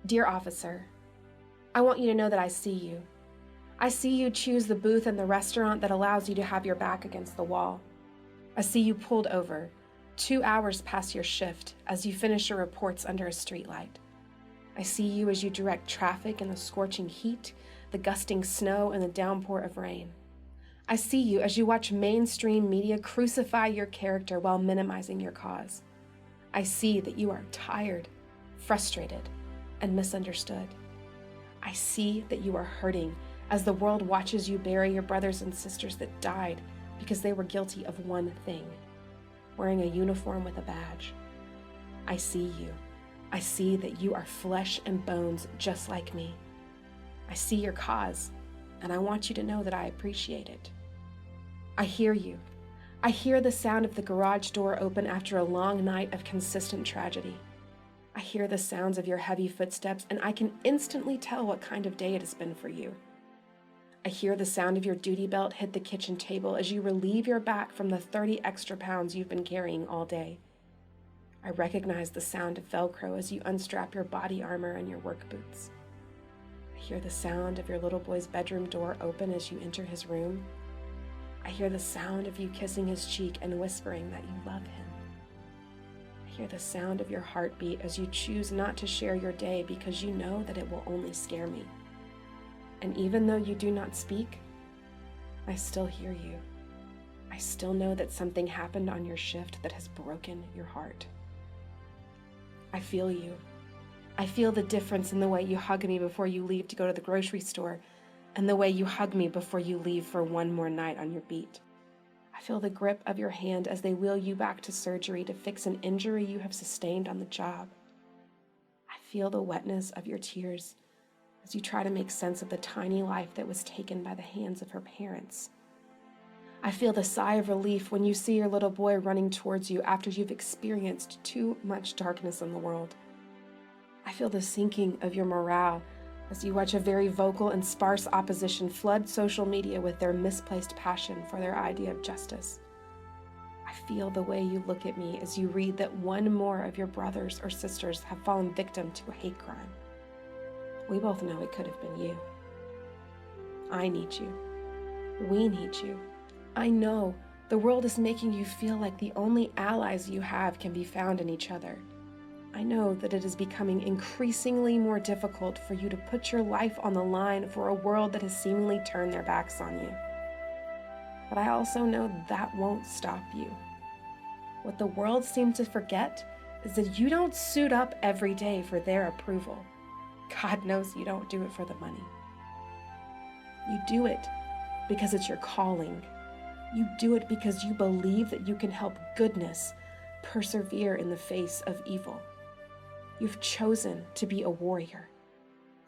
Dear officer, I want you to know that I see you. I see you choose the booth in the restaurant that allows you to have your back against the wall. I see you pulled over 2 hours past your shift as you finish your reports under a streetlight. I see you as you direct traffic in the scorching heat, the gusting snow, and the downpour of rain. I see you as you watch mainstream media crucify your character while minimizing your cause. I see that you are tired, frustrated, and misunderstood. I see that you are hurting as the world watches you bury your brothers and sisters that died because they were guilty of one thing, wearing a uniform with a badge. I see you. I see that you are flesh and bones just like me. I see your cause, and I want you to know that I appreciate it. I hear you. I hear the sound of the garage door open after a long night of consistent tragedy. I hear the sounds of your heavy footsteps, and I can instantly tell what kind of day it has been for you. I hear the sound of your duty belt hit the kitchen table as you relieve your back from the 30 extra pounds you've been carrying all day. I recognize the sound of Velcro as you unstrap your body armor and your work boots. I hear the sound of your little boy's bedroom door open as you enter his room. I hear the sound of you kissing his cheek and whispering that you love him. I hear the sound of your heartbeat as you choose not to share your day because you know that it will only scare me. And even though you do not speak, I still hear you. I still know that something happened on your shift that has broken your heart. I feel you. I feel the difference in the way you hug me before you leave to go to the grocery store and the way you hug me before you leave for one more night on your beat. I feel the grip of your hand as they wheel you back to surgery to fix an injury you have sustained on the job. I feel the wetness of your tears as you try to make sense of the tiny life that was taken by the hands of her parents. I feel the sigh of relief when you see your little boy running towards you after you've experienced too much darkness in the world. I feel the sinking of your morale as you watch a very vocal and sparse opposition flood social media with their misplaced passion for their idea of justice. I feel the way you look at me as you read that one more of your brothers or sisters have fallen victim to a hate crime. We both know it could have been you. I need you. We need you. I know the world is making you feel like the only allies you have can be found in each other. I know that it is becoming increasingly more difficult for you to put your life on the line for a world that has seemingly turned their backs on you. But I also know that won't stop you. What the world seems to forget is that you don't suit up every day for their approval. God knows you don't do it for the money. You do it because it's your calling. You do it because you believe that you can help goodness persevere in the face of evil. You've chosen to be a warrior,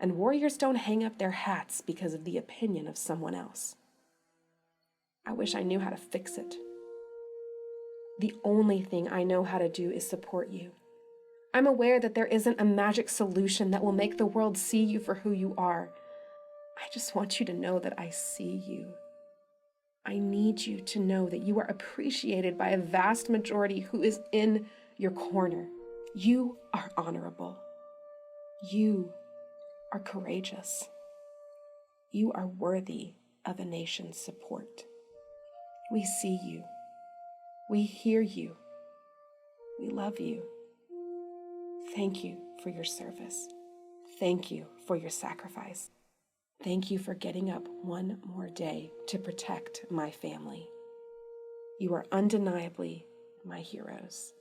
and warriors don't hang up their hats because of the opinion of someone else. I wish I knew how to fix it. The only thing I know how to do is support you. I'm aware that there isn't a magic solution that will make the world see you for who you are. I just want you to know that I see you. I need you to know that you are appreciated by a vast majority who is in your corner. You are honorable. You are courageous. You are worthy of a nation's support. We see you. We hear you. We love you. Thank you for your service. Thank you for your sacrifice. Thank you for getting up one more day to protect my family. You are undeniably my heroes.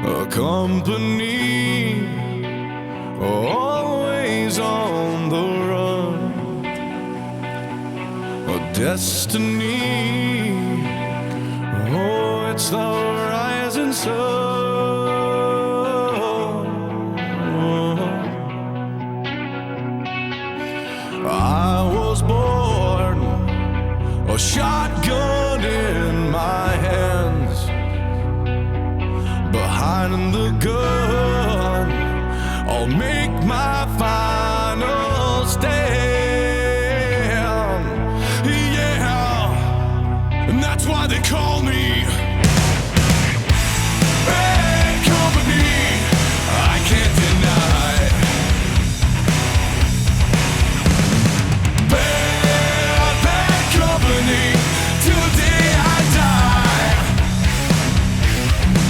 A company always on the run, a destiny, oh, it's the rising sun. I was born, a shotgun in my hands, behind the gun, I'll make my final stand. Yeah, and that's why they call me Bad Company. I can't deny bad company till the day I die.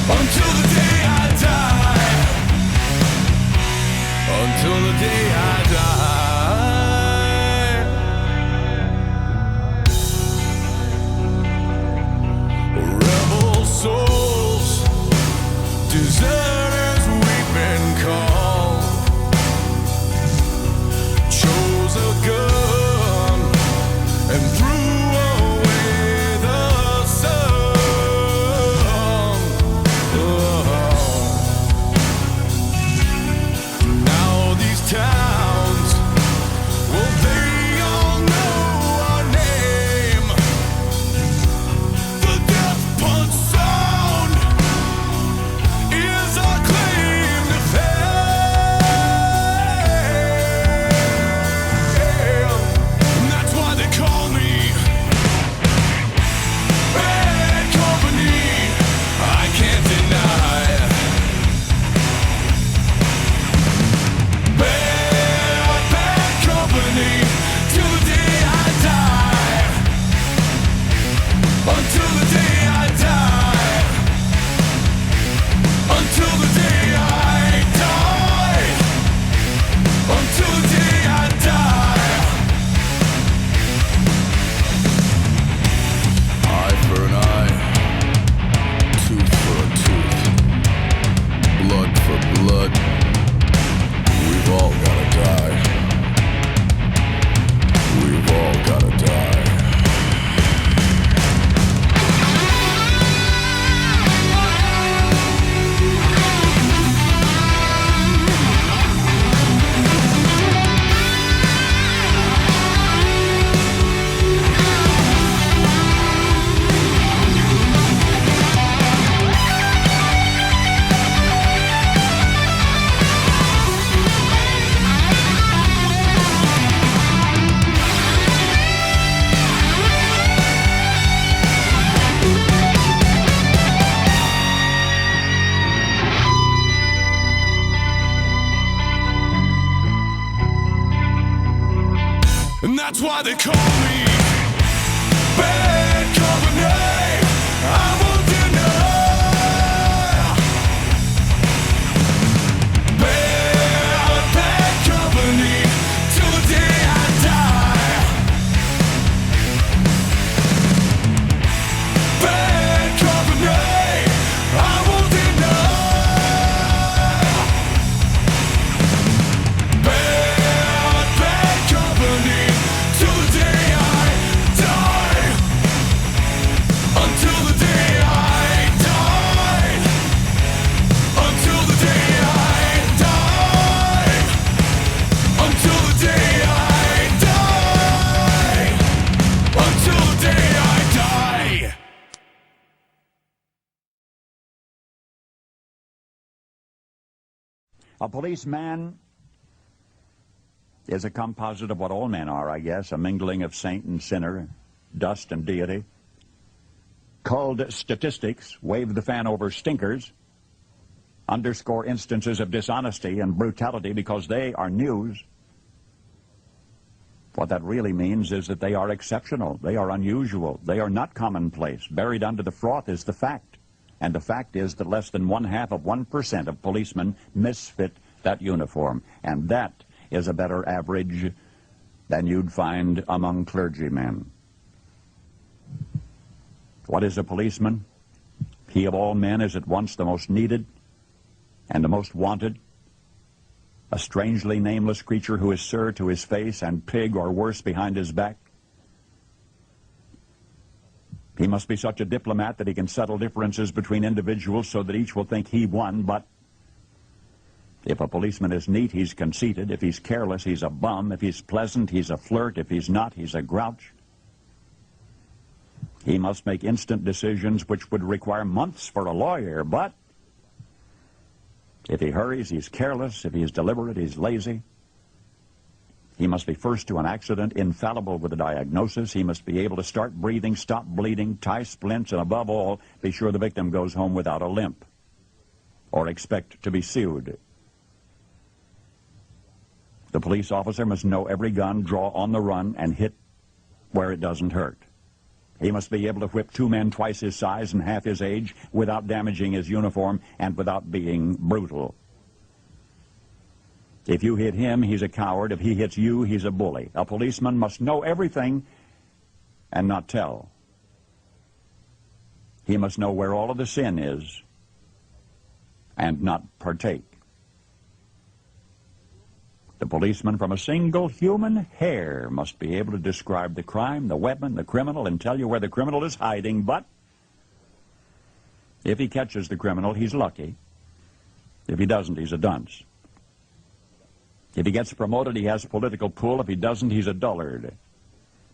Until the day I die. Until the day I die. Rebel souls, deserters we've been called. Chose a gun and threw away the sun. Now these towns, well, they all know our name. The death punch sound is our claim to fame. And that's why they call me Bad Company. I can't deny bad company till the day I die. Until the day I die. Until the day I die. Until the day I die. Eye for an eye, tooth for a tooth, blood for blood. We've all gotta die. We've all gotta die. And that's why they call me Bad Company. I won't deny bad company till the day I die. Bad company. I won't deny bad company till the day I die. Until the day I die. Until the day I die. Until the day I die. Until the day I die. A policeman is a composite of what all men are, I guess, a mingling of saint and sinner, dust and deity. Culled statistics, wave the fan over stinkers, underscore instances of dishonesty and brutality because they are news. What that really means is that they are exceptional, they are unusual, they are not commonplace. Buried under the froth is the fact. And the fact is that less than 0.5% of policemen misfit that uniform. And that is a better average than you'd find among clergymen. What is a policeman? He of all men is at once the most needed and the most wanted, a strangely nameless creature who is sir to his face and pig or worse behind his back. He must be such a diplomat that he can settle differences between individuals so that each will think he won, but if a policeman is neat, he's conceited. If he's careless, he's a bum. If he's pleasant, he's a flirt. If he's not, he's a grouch. He must make instant decisions which would require months for a lawyer, but if he hurries, he's careless. If he's deliberate, he's lazy. He must be first to an accident, infallible with a diagnosis. He must be able to start breathing, stop bleeding, tie splints, and above all, be sure the victim goes home without a limp or expect to be sued. The police officer must know every gun, draw on the run, and hit where it doesn't hurt. He must be able to whip two men twice his size and half his age without damaging his uniform and without being brutal. If you hit him, he's a coward. If he hits you, he's a bully. A policeman must know everything and not tell. He must know where all of the sin is and not partake. The policeman from a single human hair must be able to describe the crime, the weapon, the criminal, and tell you where the criminal is hiding, but if he catches the criminal, he's lucky. If he doesn't, he's a dunce. If he gets promoted, he has political pull. If he doesn't, he's a dullard.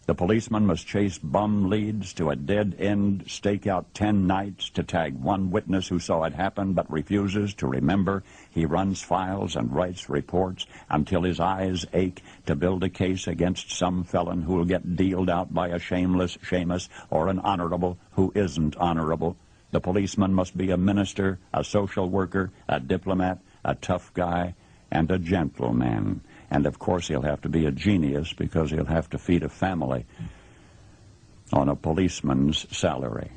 The policeman must chase bum leads to a dead end, stake out 10 nights to tag one witness who saw it happen but refuses to remember. He runs files and writes reports until his eyes ache to build a case against some felon who will get dealed out by a shameless Seamus or an honorable who isn't honorable. The policeman must be a minister, a social worker, a diplomat, a tough guy, and a gentleman. And of course he'll have to be a genius because he'll have to feed a family on a policeman's salary.